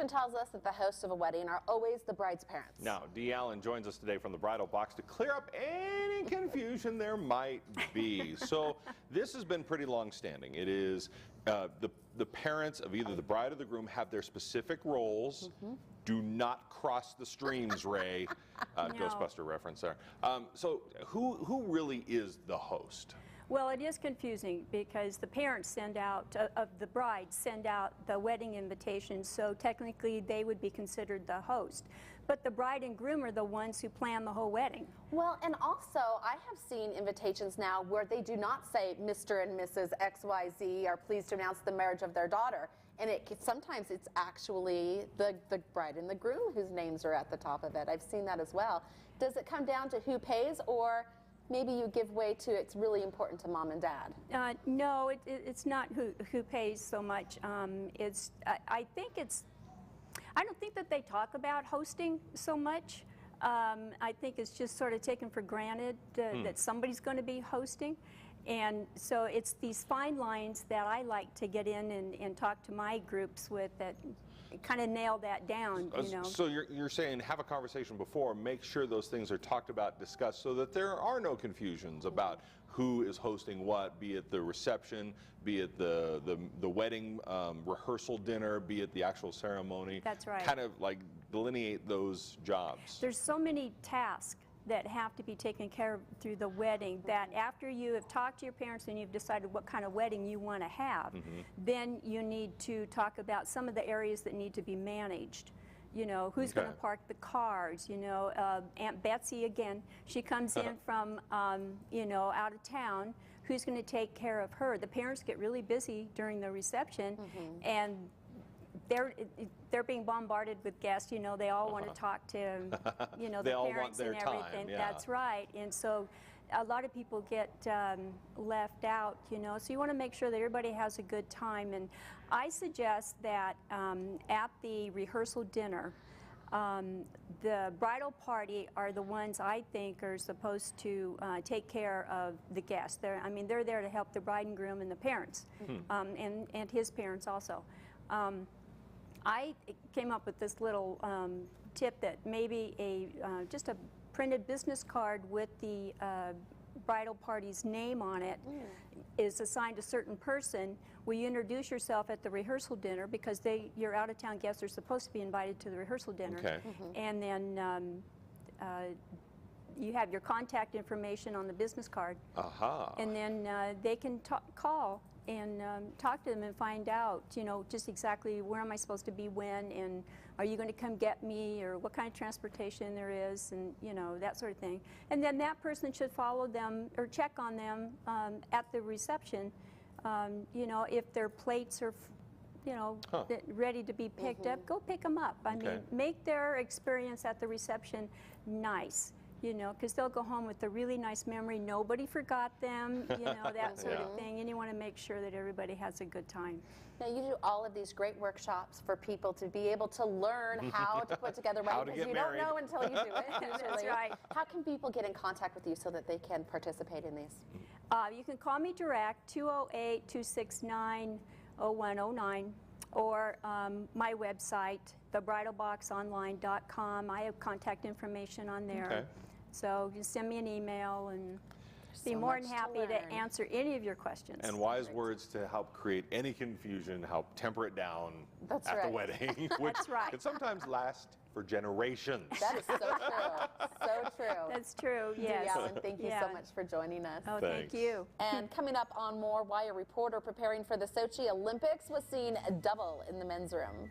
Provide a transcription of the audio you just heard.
often tells us that the hosts of a wedding are always the bride's parents. Now, Dee Allen joins us today from the Bridal Box to clear up any confusion there might be. So this has been pretty long-standing. It is the parents of either the bride or the groom have their specific roles. Do not cross the streams, Ray. No. Ghostbuster reference there. So who really is the host? Well, it is confusing because the parents send out, of the bride, send out the wedding invitation, so technically they would be considered the host. But the bride and groom are the ones who plan the whole wedding. Well, and also, I have seen invitations now where they do not say Mr. and Mrs. XYZ are pleased to announce the marriage of their daughter. And sometimes it's actually the bride and the groom whose names are at the top of it. I've seen that as well. Does it come down to who pays, or maybe you give way to it's really important to mom and dad? No, it's not who pays so much. I don't think that they talk about hosting so much. I think it's just sort of taken for granted that somebody's going to be hosting. And so it's these fine lines that I like to get in and talk to my groups with that kind of nail that down, you know. So you're saying have a conversation before, make sure those things are talked about, discussed, so that there are no confusions about who is hosting what, be it the reception, be it the wedding rehearsal dinner, be it the actual ceremony. That's right. Kind of like delineate those jobs. There's so many tasks that have to be taken care of through the wedding that after you have talked to your parents and you've decided what kind of wedding you want to have, then you need to talk about some of the areas that need to be managed. You know, who's going to park the cars, you know, Aunt Betsy again, she comes in from, you know, out of town, who's going to take care of her? The parents get really busy during the reception and they're being bombarded with guests, you know, they all want to talk to, you know, the parents and everything. That's right. And so a lot of people get left out, you know, so you want to make sure that everybody has a good time. And I suggest that at the rehearsal dinner, the bridal party are the ones I think are supposed to take care of the guests. I mean, they're there to help the bride and groom and the parents, and his parents also. I came up with this little tip that maybe just a printed business card with the bridal party's name on it is assigned a certain person. Will you introduce yourself at the rehearsal dinner, because your out-of-town guests are supposed to be invited to the rehearsal dinner. And then you have your contact information on the business card. And then they can call and talk to them and find out, you know, just exactly where am I supposed to be when, and are you going to come get me, or what kind of transportation there is, and, you know, that sort of thing. And then that person should follow them or check on them at the reception, you know, if their plates are, you know, ready to be picked up, go pick them up. I mean, make their experience at the reception nice. You know, because they'll go home with a really nice memory. Nobody forgot them, you know, that sort of thing. And you want to make sure that everybody has a good time. Now, you do all of these great workshops for people to be able to learn how to put together weddings, because you don't know until you do it. That's right. How can people get in contact with you so that they can participate in these? You can call me direct, 208-269-0109. Or my website, thebridalboxonline.com. I have contact information on there. So you send me an email and be more than happy to answer any of your questions. And wise words to help create any confusion, help temper it down at the wedding, which can sometimes last for generations. That is so true. So true. That's true, yes. Dee Allen, thank you so much for joining us. Oh, thank you. And coming up on more, why a reporter preparing for the Sochi Olympics was seen double in the men's room.